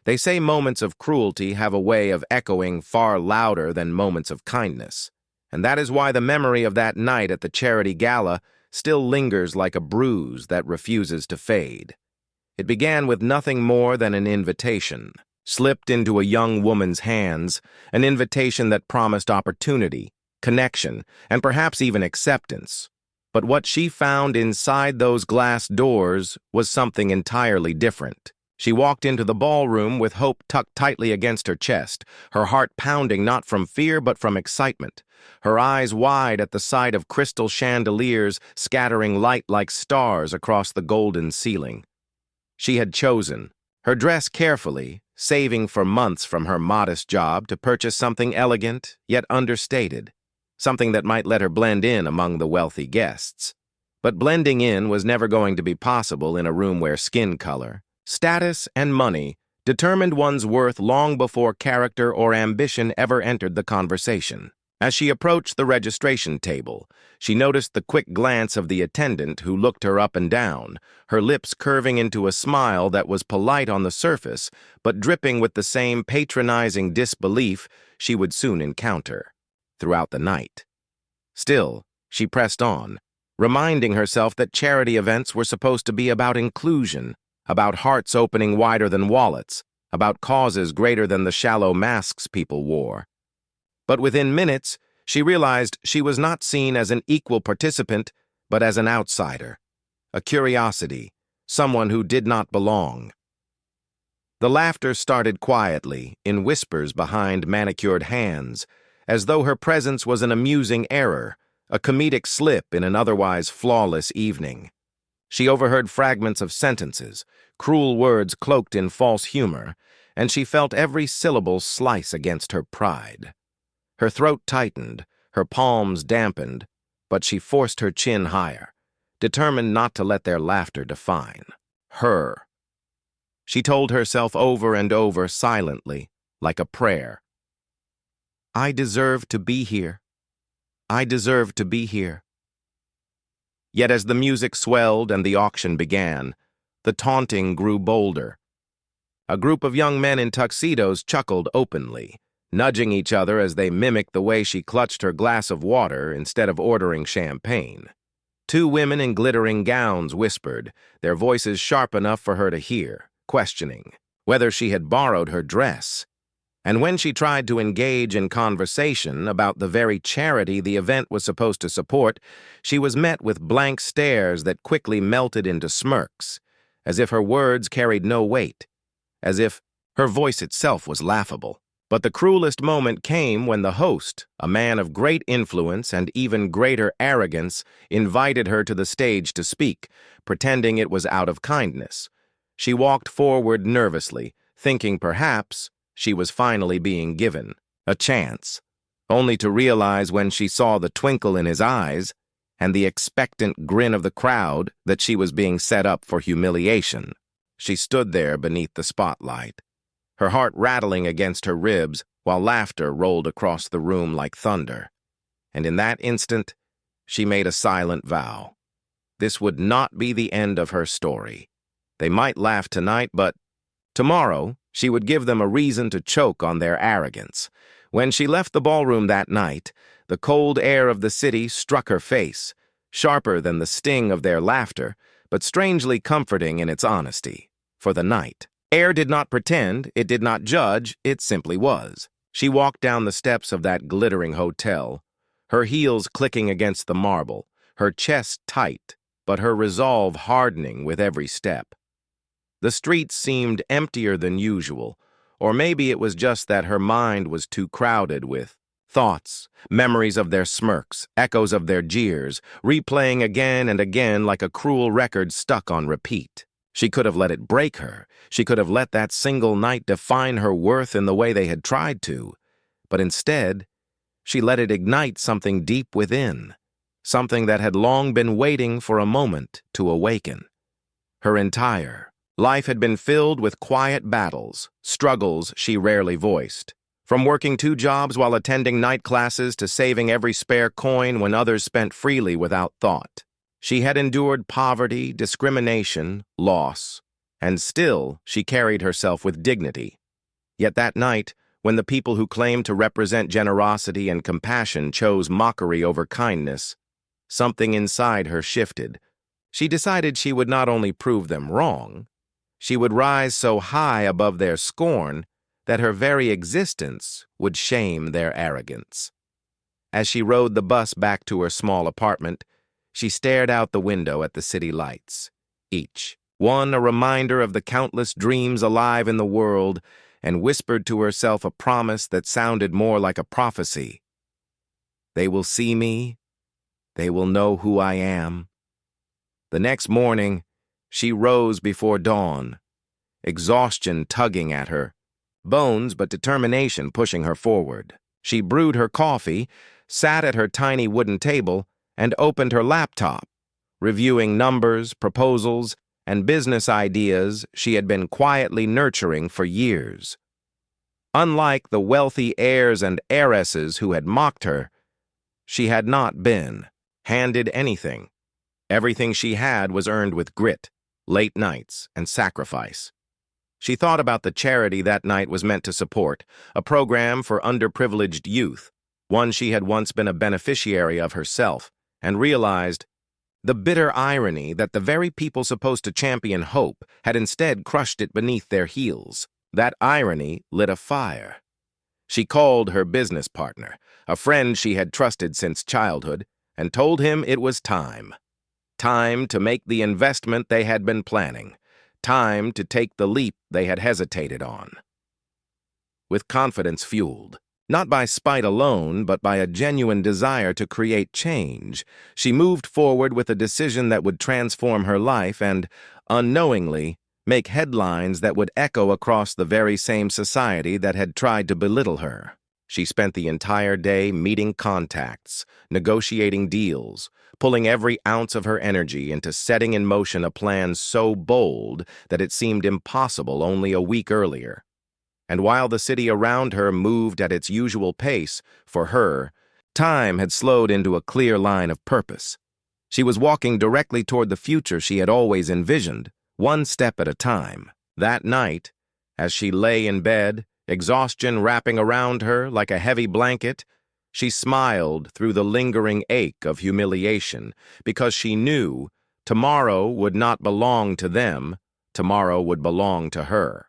They say moments of cruelty have a way of echoing far louder than moments of kindness, and that is why the memory of that night at the charity gala still lingers like a bruise that refuses to fade. It began with nothing more than an invitation, slipped into a young woman's hands, an invitation that promised opportunity, connection, and perhaps even acceptance. But what she found inside those glass doors was something entirely different. She walked into the ballroom with hope tucked tightly against her chest, her heart pounding not from fear but from excitement, her eyes wide at the sight of crystal chandeliers scattering light like stars across the golden ceiling. She had chosen her dress carefully, saving for months from her modest job to purchase something elegant yet understated, something that might let her blend in among the wealthy guests. But blending in was never going to be possible in a room where skin color, status, and money determined one's worth long before character or ambition ever entered the conversation. As she approached the registration table, she noticed the quick glance of the attendant who looked her up and down, her lips curving into a smile that was polite on the surface, but dripping with the same patronizing disbelief she would soon encounter throughout the night. Still, she pressed on, reminding herself that charity events were supposed to be about inclusion, about hearts opening wider than wallets, about causes greater than the shallow masks people wore. But within minutes, she realized she was not seen as an equal participant, but as an outsider, a curiosity, someone who did not belong. The laughter started quietly, in whispers behind manicured hands, as though her presence was an amusing error, a comedic slip in an otherwise flawless evening. She overheard fragments of sentences, cruel words cloaked in false humor, and she felt every syllable slice against her pride. Her throat tightened, her palms dampened, but she forced her chin higher, determined not to let their laughter define her. She told herself over and over silently, like a prayer, "I deserve to be here. I deserve to be here." Yet as the music swelled and the auction began, the taunting grew bolder. A group of young men in tuxedos chuckled openly, nudging each other as they mimicked the way she clutched her glass of water instead of ordering champagne. Two women in glittering gowns whispered, their voices sharp enough for her to hear, questioning whether she had borrowed her dress. And when she tried to engage in conversation about the very charity the event was supposed to support, she was met with blank stares that quickly melted into smirks, as if her words carried no weight, as if her voice itself was laughable. But the cruelest moment came when the host, a man of great influence and even greater arrogance, invited her to the stage to speak, pretending it was out of kindness. She walked forward nervously, thinking perhaps she was finally being given a chance, only to realize when she saw the twinkle in his eyes and the expectant grin of the crowd that she was being set up for humiliation. She stood there beneath the spotlight, her heart rattling against her ribs while laughter rolled across the room like thunder. And in that instant, she made a silent vow. This would not be the end of her story. They might laugh tonight, but tomorrow she would give them a reason to choke on their arrogance. When she left the ballroom that night, the cold air of the city struck her face, sharper than the sting of their laughter, but strangely comforting in its honesty. For the night, air did not pretend, it did not judge, it simply was. She walked down the steps of that glittering hotel, her heels clicking against the marble, her chest tight, but her resolve hardening with every step. The streets seemed emptier than usual, or maybe it was just that her mind was too crowded with thoughts, memories of their smirks, echoes of their jeers, replaying again and again like a cruel record stuck on repeat. She could have let it break her. She could have let that single night define her worth in the way they had tried to. But instead, she let it ignite something deep within, something that had long been waiting for a moment to awaken. Her entire life had been filled with quiet battles, struggles she rarely voiced. From working 2 jobs while attending night classes to saving every spare coin when others spent freely without thought. She had endured poverty, discrimination, loss, And still, she carried herself with dignity. Yet that night, when the people who claimed to represent generosity and compassion chose mockery over kindness, something inside her shifted. She decided she would not only prove them wrong, she would rise so high above their scorn that her very existence would shame their arrogance. As she rode the bus back to her small apartment, she stared out the window at the city lights, each one a reminder of the countless dreams alive in the world, and whispered to herself a promise that sounded more like a prophecy. They will see me. They will know who I am. The next morning, she rose before dawn, exhaustion tugging at her, bones but determination pushing her forward. She brewed her coffee, sat at her tiny wooden table, and opened her laptop, reviewing numbers, proposals, and business ideas she had been quietly nurturing for years. Unlike the wealthy heirs and heiresses who had mocked her, she had not been handed anything. Everything she had was earned with grit, late nights, and sacrifice. She thought about the charity that night was meant to support, a program for underprivileged youth, one she had once been a beneficiary of herself, and realized the bitter irony that the very people supposed to champion hope had instead crushed it beneath their heels. That irony lit a fire. She called her business partner, a friend she had trusted since childhood, and told him it was time. Time to make the investment they had been planning. Time to take the leap they had hesitated on. With confidence fueled, not by spite alone, but by a genuine desire to create change, she moved forward with a decision that would transform her life and, unknowingly, make headlines that would echo across the very same society that had tried to belittle her. She spent the entire day meeting contacts, negotiating deals, pulling every ounce of her energy into setting in motion a plan so bold that it seemed impossible only a week earlier. And while the city around her moved at its usual pace, for her, time had slowed into a clear line of purpose. She was walking directly toward the future she had always envisioned, one step at a time. That night, as she lay in bed, exhaustion wrapping around her like a heavy blanket, she smiled through the lingering ache of humiliation because she knew tomorrow would not belong to them, tomorrow would belong to her.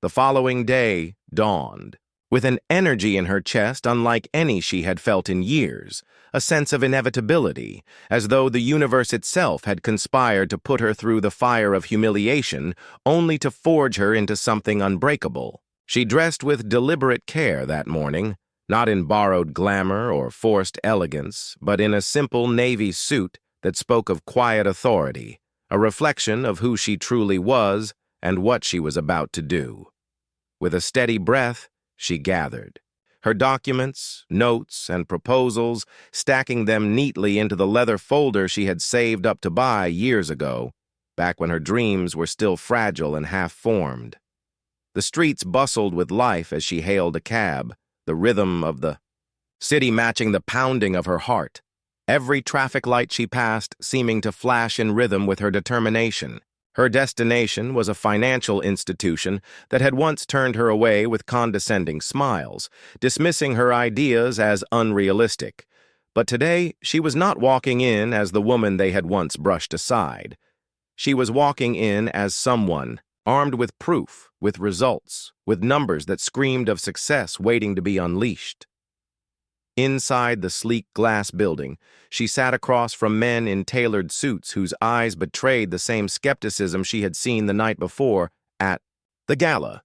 The following day dawned, with an energy in her chest unlike any she had felt in years, a sense of inevitability, as though the universe itself had conspired to put her through the fire of humiliation only to forge her into something unbreakable. She dressed with deliberate care that morning, not in borrowed glamour or forced elegance, but in a simple navy suit that spoke of quiet authority, a reflection of who she truly was and what she was about to do. With a steady breath, she gathered her documents, notes, and proposals, stacking them neatly into the leather folder she had saved up to buy years ago, back when her dreams were still fragile and half-formed. The streets bustled with life as she hailed a cab, the rhythm of the city matching the pounding of her heart, every traffic light she passed seeming to flash in rhythm with her determination. Her destination was a financial institution that had once turned her away with condescending smiles, dismissing her ideas as unrealistic. But today, she was not walking in as the woman they had once brushed aside. She was walking in as someone, armed with proof, with results, with numbers that screamed of success waiting to be unleashed. Inside the sleek glass building, she sat across from men in tailored suits whose eyes betrayed the same skepticism she had seen the night before at the gala.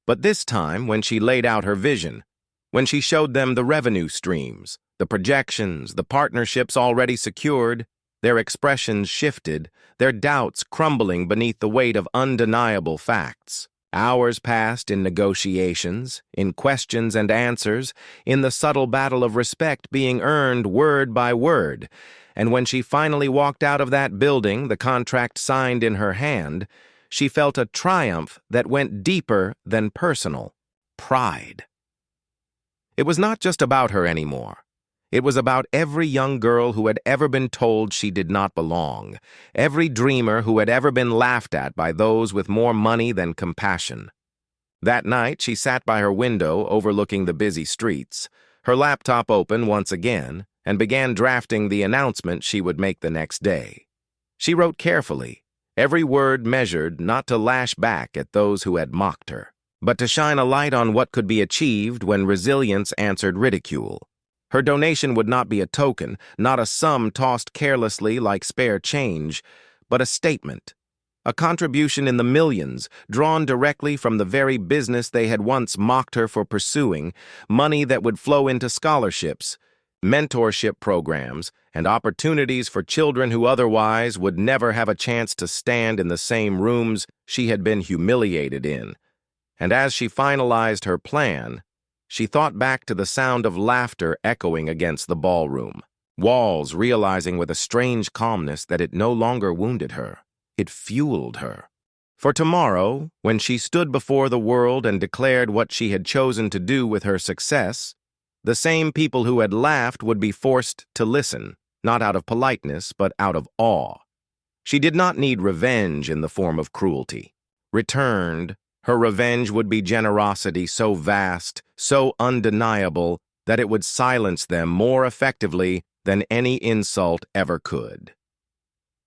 But this time, when she laid out her vision, when she showed them the revenue streams, the projections, the partnerships already secured, their expressions shifted, their doubts crumbling beneath the weight of undeniable facts. Hours passed in negotiations, in questions and answers, in the subtle battle of respect being earned word by word, and when she finally walked out of that building, the contract signed in her hand, she felt a triumph that went deeper than personal: pride. It was not just about her anymore. It was about every young girl who had ever been told she did not belong, every dreamer who had ever been laughed at by those with more money than compassion. That night, she sat by her window overlooking the busy streets, her laptop open once again, and began drafting the announcement she would make the next day. She wrote carefully, every word measured not to lash back at those who had mocked her, but to shine a light on what could be achieved when resilience answered ridicule. Her donation would not be a token, not a sum tossed carelessly like spare change, but a statement, a contribution in the millions, drawn directly from the very business they had once mocked her for pursuing, money that would flow into scholarships, mentorship programs, and opportunities for children who otherwise would never have a chance to stand in the same rooms she had been humiliated in. And as she finalized her plan, she thought back to the sound of laughter echoing against the ballroom walls, realizing with a strange calmness that it no longer wounded her. It fueled her. For tomorrow, when she stood before the world and declared what she had chosen to do with her success, the same people who had laughed would be forced to listen, not out of politeness, but out of awe. She did not need revenge in the form of cruelty. Returned, her revenge would be generosity so vast, so undeniable, that it would silence them more effectively than any insult ever could.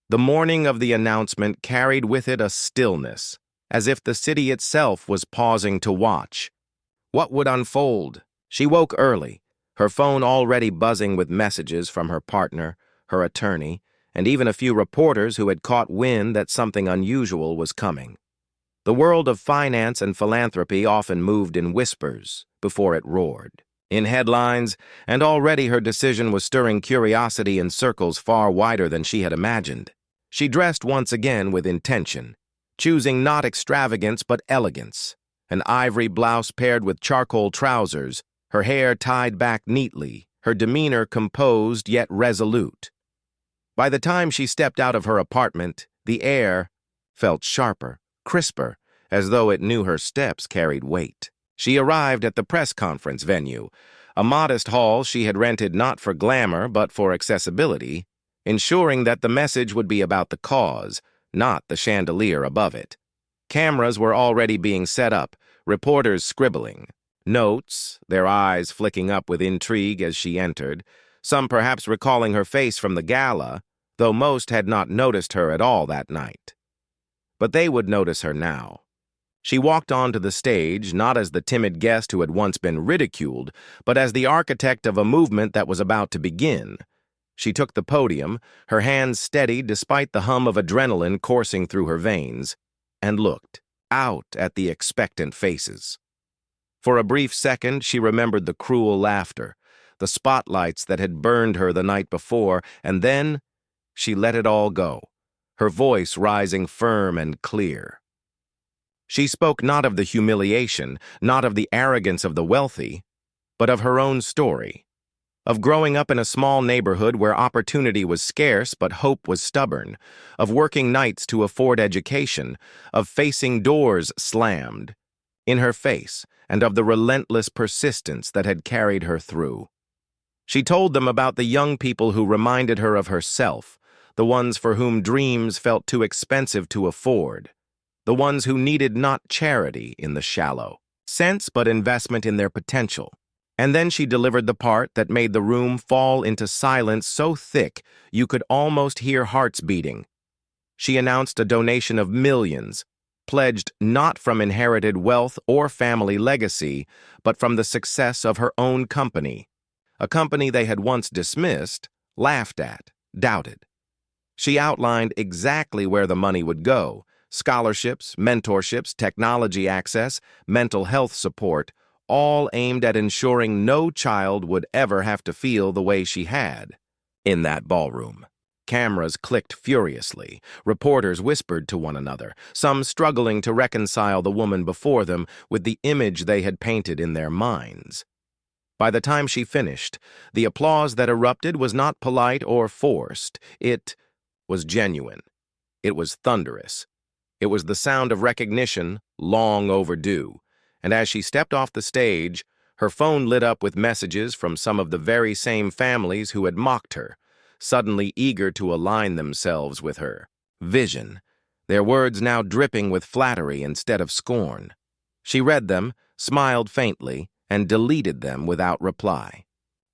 The morning of the announcement carried with it a stillness, as if the city itself was pausing to watch. What would unfold? She woke early, her phone already buzzing with messages from her partner, her attorney, and even a few reporters who had caught wind that something unusual was coming. The world of finance and philanthropy often moved in whispers before it roared. In headlines, and already her decision was stirring curiosity in circles far wider than she had imagined. She dressed once again with intention, choosing not extravagance but elegance, an ivory blouse paired with charcoal trousers, her hair tied back neatly, her demeanor composed yet resolute. By the time she stepped out of her apartment, the air felt sharper, crisper, as though it knew her steps carried weight. She arrived at the press conference venue, a modest hall she had rented not for glamour but for accessibility, ensuring that the message would be about the cause, not the chandelier above it. Cameras were already being set up, reporters scribbling, notes, their eyes flicking up with intrigue as she entered, some perhaps recalling her face from the gala, though most had not noticed her at all that night. But they would notice her now. She walked onto the stage not as the timid guest who had once been ridiculed, but as the architect of a movement that was about to begin. She took the podium, her hands steady despite the hum of adrenaline coursing through her veins, and looked out at the expectant faces. For a brief second, she remembered the cruel laughter, the spotlights that had burned her the night before, and then she let it all go, her voice rising firm and clear. She spoke not of the humiliation, not of the arrogance of the wealthy, but of her own story, of growing up in a small neighborhood where opportunity was scarce but hope was stubborn, of working nights to afford education, of facing doors slammed in her face, and of the relentless persistence that had carried her through. She told them about the young people who reminded her of herself, the ones for whom dreams felt too expensive to afford, the ones who needed not charity in the shallow sense but investment in their potential. And then she delivered the part that made the room fall into silence so thick you could almost hear hearts beating. She announced a donation of millions, pledged not from inherited wealth or family legacy, but from the success of her own company, a company they had once dismissed, laughed at, doubted. She outlined exactly where the money would go: scholarships, mentorships, technology access, mental health support, all aimed at ensuring no child would ever have to feel the way she had in that ballroom. Cameras clicked furiously. Reporters whispered to one another, some struggling to reconcile the woman before them with the image they had painted in their minds. By the time she finished, the applause that erupted was not polite or forced. It was genuine. It was thunderous. It was the sound of recognition long overdue. And as she stepped off the stage, Her phone lit up with messages from some of the very same families who had mocked her, suddenly eager to align themselves with her vision, their words now dripping with flattery instead of scorn. She read them, smiled faintly, and deleted them without reply.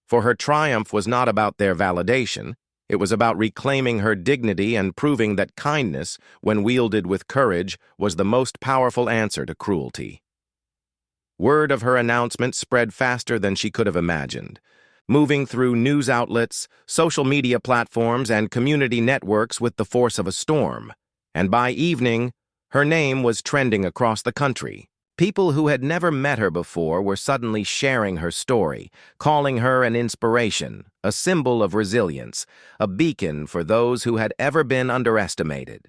For her triumph was not about their validation. It was about reclaiming her dignity and proving that kindness, when wielded with courage, was the most powerful answer to cruelty. Word of her announcement spread faster than she could have imagined, moving through news outlets, social media platforms, and community networks with the force of a storm. And by evening, her name was trending across the country. People who had never met her before were suddenly sharing her story, calling her an inspiration, a symbol of resilience, a beacon for those who had ever been underestimated.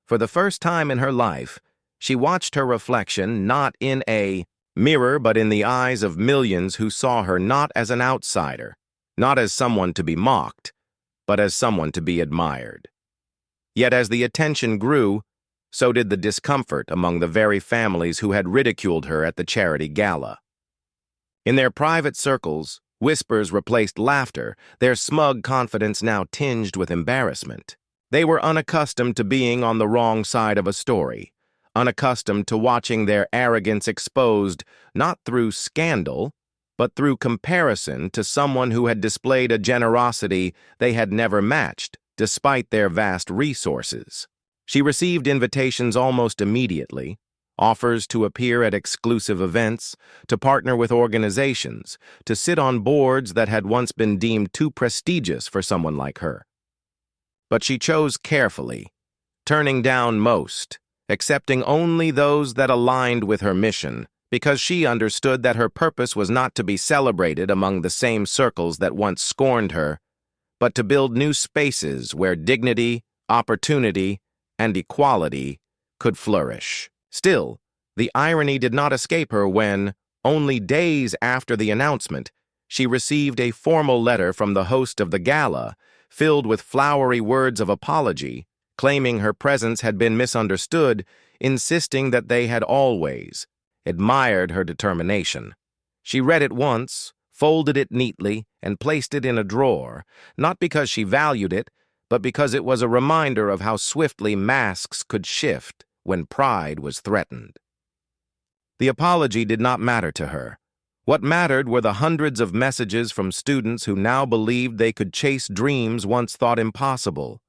For the first time in her life, she watched her reflection not in a mirror but in the eyes of millions who saw her not as an outsider, not as someone to be mocked, but as someone to be admired. Yet as the attention grew, so did the discomfort among the very families who had ridiculed her at the charity gala. In their private circles, whispers replaced laughter, their smug confidence now tinged with embarrassment. They were unaccustomed to being on the wrong side of a story, unaccustomed to watching their arrogance exposed not through scandal, but through comparison to someone who had displayed a generosity they had never matched, despite their vast resources. She received invitations almost immediately, offers to appear at exclusive events, to partner with organizations, to sit on boards that had once been deemed too prestigious for someone like her. But she chose carefully, turning down most, accepting only those that aligned with her mission, because she understood that her purpose was not to be celebrated among the same circles that once scorned her, but to build new spaces where dignity, opportunity, and equality could flourish. Still, the irony did not escape her when, only days after the announcement, she received a formal letter from the host of the gala, filled with flowery words of apology, claiming her presence had been misunderstood, insisting that they had always admired her determination. She read it once, folded it neatly, and placed it in a drawer, not because she valued it, but because it was a reminder of how swiftly masks could shift when pride was threatened. The apology did not matter to her. What mattered were the hundreds of messages from students who now believed they could chase dreams once thought impossible,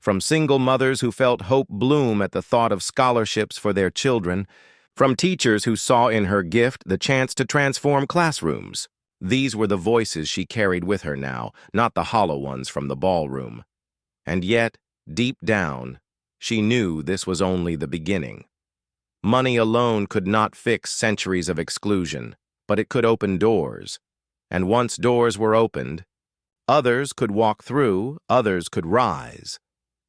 from single mothers who felt hope bloom at the thought of scholarships for their children, from teachers who saw in her gift the chance to transform classrooms. These were the voices she carried with her now, not the hollow ones from the ballroom. And yet, deep down, she knew this was only the beginning. Money alone could not fix centuries of exclusion, but it could open doors. And once doors were opened, others could walk through, others could rise.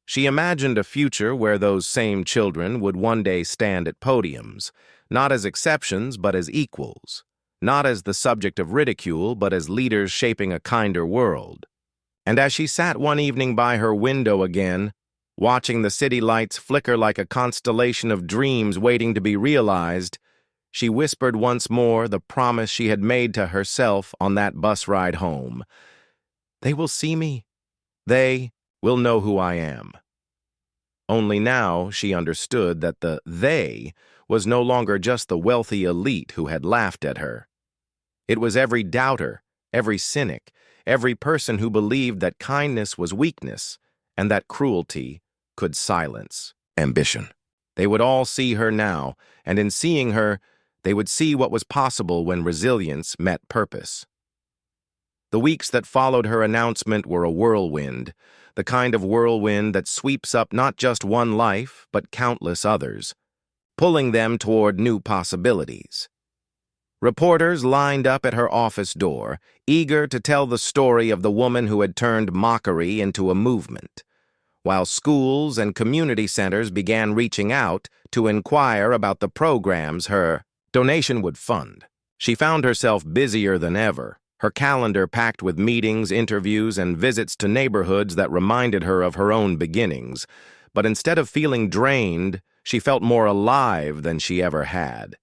She imagined a future where those same children would one day stand at podiums, not as exceptions but as equals, not as the subject of ridicule but as leaders shaping a kinder world. And as she sat one evening by her window again, watching the city lights flicker like a constellation of dreams waiting to be realized, she whispered once more the promise she had made to herself on that bus ride home. They will see me. They will know who I am. Only now she understood that the they was no longer just the wealthy elite who had laughed at her. It was every doubter, every cynic, every person who believed that kindness was weakness and that cruelty could silence ambition. They would all see her now, and in seeing her, they would see what was possible when resilience met purpose. The weeks that followed her announcement were a whirlwind, the kind of whirlwind that sweeps up not just one life, but countless others, pulling them toward new possibilities. Reporters lined up at her office door, eager to tell the story of the woman who had turned mockery into a movement, while schools and community centers began reaching out to inquire about the programs her donation would fund. She found herself busier than ever, her calendar packed with meetings, interviews, and visits to neighborhoods that reminded her of her own beginnings. But instead of feeling drained, she felt more alive than she ever had.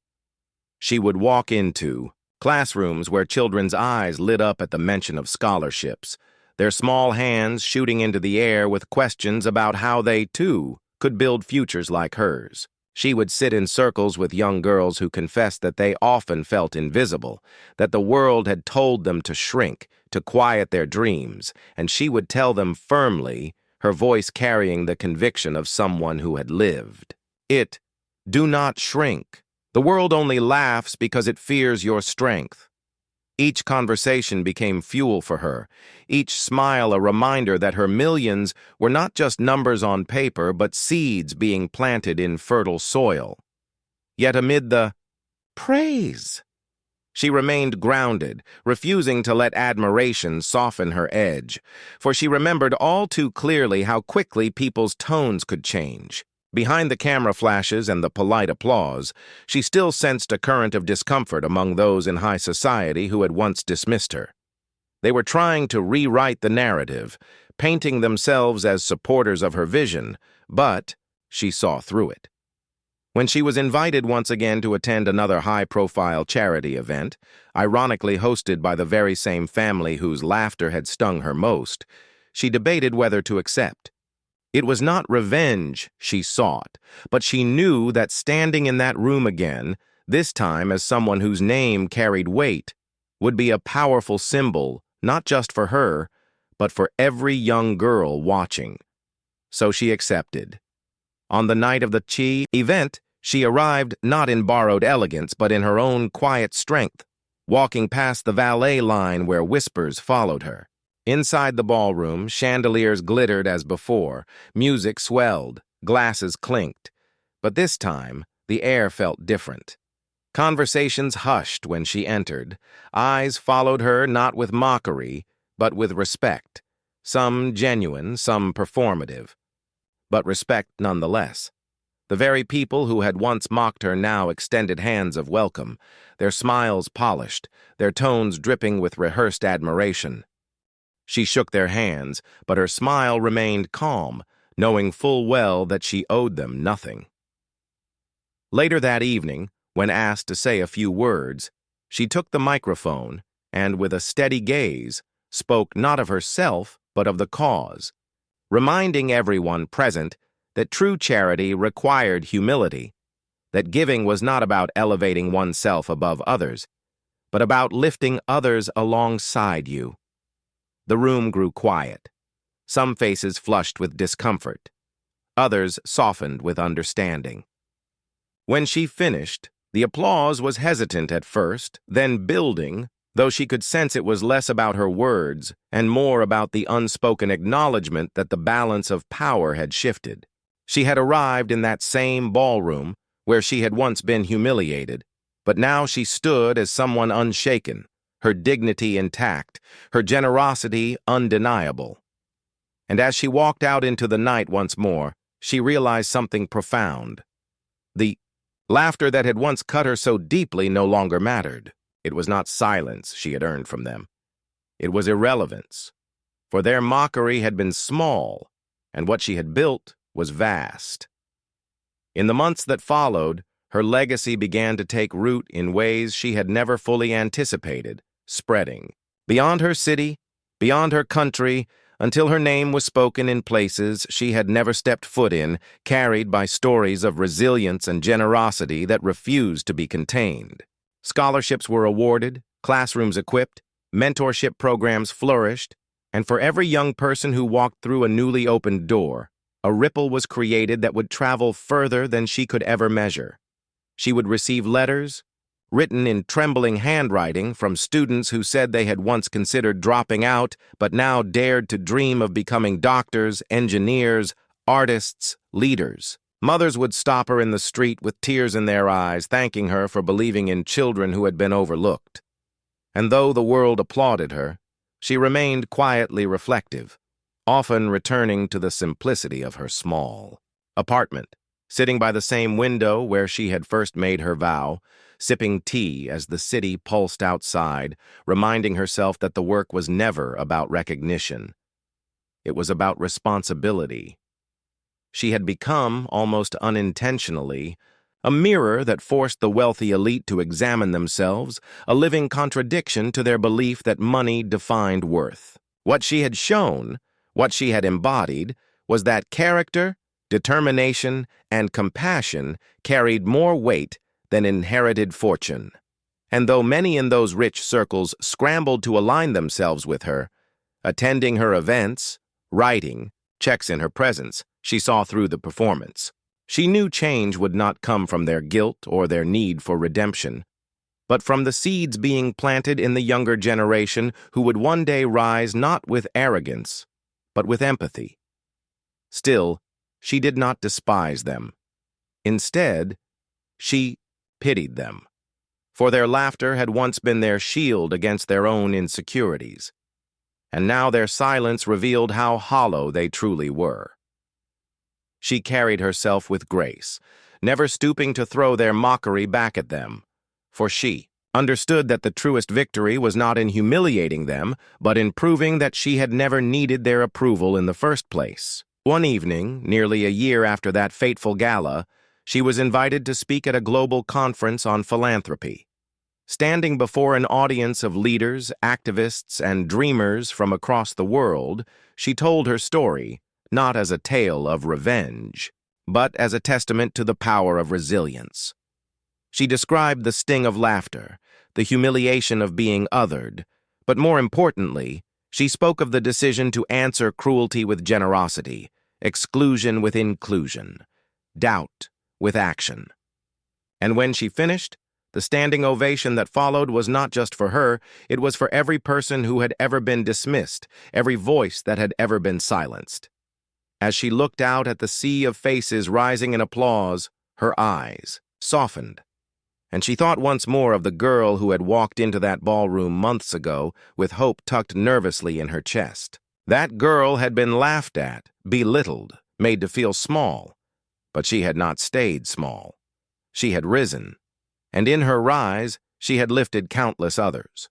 She would walk into Classrooms where children's eyes lit up at the mention of scholarships, their small hands shooting into the air with questions about how they, too, could build futures like hers. She would sit in circles with young girls who confessed that they often felt invisible, that the world had told them to shrink, to quiet their dreams, and she would tell them firmly, her voice carrying the conviction of someone who had lived. Do not shrink. The world only laughs because it fears your strength. Each conversation became fuel for her, each smile a reminder that her millions were not just numbers on paper, but seeds being planted in fertile soil. Yet amid the praise, she remained grounded, refusing to let admiration soften her edge, for she remembered all too clearly how quickly people's tones could change. Behind the camera flashes and the polite applause, she still sensed a current of discomfort among those in high society who had once dismissed her. They were trying to rewrite the narrative, painting themselves as supporters of her vision, but she saw through it. When she was invited once again to attend another high-profile charity event, ironically hosted by the very same family whose laughter had stung her most, she debated whether to accept. It was not revenge she sought, but she knew that standing in that room again, this time as someone whose name carried weight, would be a powerful symbol, not just for her, but for every young girl watching. So she accepted. On the night of the Chi event, she arrived not in borrowed elegance, but in her own quiet strength, walking past the valet line where whispers followed her. Inside the ballroom, chandeliers glittered as before, music swelled, glasses clinked. But this time, the air felt different. Conversations hushed when she entered. Eyes followed her not with mockery, but with respect. Some genuine, some performative. But respect nonetheless. The very people who had once mocked her now extended hands of welcome, their smiles polished, their tones dripping with rehearsed admiration. She shook their hands, but her smile remained calm, knowing full well that she owed them nothing. Later that evening, when asked to say a few words, she took the microphone and, with a steady gaze, spoke not of herself, but of the cause, reminding everyone present that true charity required humility, that giving was not about elevating oneself above others, but about lifting others alongside you. The room grew quiet. Some faces flushed with discomfort. Others softened with understanding. When she finished, the applause was hesitant at first, then building, though she could sense it was less about her words and more about the unspoken acknowledgement that the balance of power had shifted. She had arrived in that same ballroom where she had once been humiliated, but now she stood as someone unshaken, her dignity intact, her generosity undeniable. And as she walked out into the night once more, she realized something profound. The laughter that had once cut her so deeply no longer mattered. It was not silence she had earned from them. It was irrelevance, for their mockery had been small, and what she had built was vast. In the months that followed, her legacy began to take root in ways she had never fully anticipated, spreading beyond her city, beyond her country, until her name was spoken in places she had never stepped foot in, carried by stories of resilience and generosity that refused to be contained. Scholarships were awarded, classrooms equipped, mentorship programs flourished, and for every young person who walked through a newly opened door, a ripple was created that would travel further than she could ever measure. She would receive letters, written in trembling handwriting from students who said they had once considered dropping out but now dared to dream of becoming doctors, engineers, artists, leaders. Mothers would stop her in the street with tears in their eyes, thanking her for believing in children who had been overlooked. And though the world applauded her, she remained quietly reflective, often returning to the simplicity of her small apartment, sitting by the same window where she had first made her vow, sipping tea as the city pulsed outside, reminding herself that the work was never about recognition. It was about responsibility. She had become, almost unintentionally, a mirror that forced the wealthy elite to examine themselves, a living contradiction to their belief that money defined worth. What she had shown, what she had embodied, was that character, determination, and compassion carried more weight than inherited fortune. And though many in those rich circles scrambled to align themselves with her, attending her events, writing, checks in her presence, she saw through the performance. She knew change would not come from their guilt or their need for redemption, but from the seeds being planted in the younger generation who would one day rise not with arrogance, but with empathy. Still, she did not despise them. Instead, she pitied them, for their laughter had once been their shield against their own insecurities, and now their silence revealed how hollow they truly were. She carried herself with grace, never stooping to throw their mockery back at them, for she understood that the truest victory was not in humiliating them, but in proving that she had never needed their approval in the first place. One evening, nearly a year after that fateful gala, she was invited to speak at a global conference on philanthropy. Standing before an audience of leaders, activists, and dreamers from across the world, she told her story, not as a tale of revenge, but as a testament to the power of resilience. She described the sting of laughter, the humiliation of being othered, but more importantly, she spoke of the decision to answer cruelty with generosity, exclusion with inclusion, doubt with action. And when she finished, the standing ovation that followed was not just for her, it was for every person who had ever been dismissed, every voice that had ever been silenced. As she looked out at the sea of faces rising in applause, her eyes softened, and she thought once more of the girl who had walked into that ballroom months ago with hope tucked nervously in her chest. That girl had been laughed at, belittled, made to feel small, but she had not stayed small. She had risen, and in her rise, she had lifted countless others.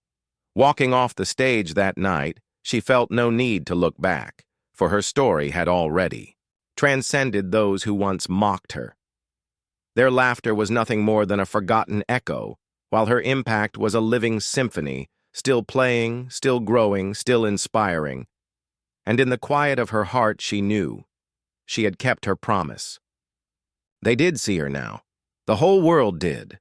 Walking off the stage that night, she felt no need to look back, for her story had already transcended those who once mocked her. Their laughter was nothing more than a forgotten echo, while her impact was a living symphony, still playing, still growing, still inspiring. And in the quiet of her heart she knew she had kept her promise. They did see her now. The whole world did.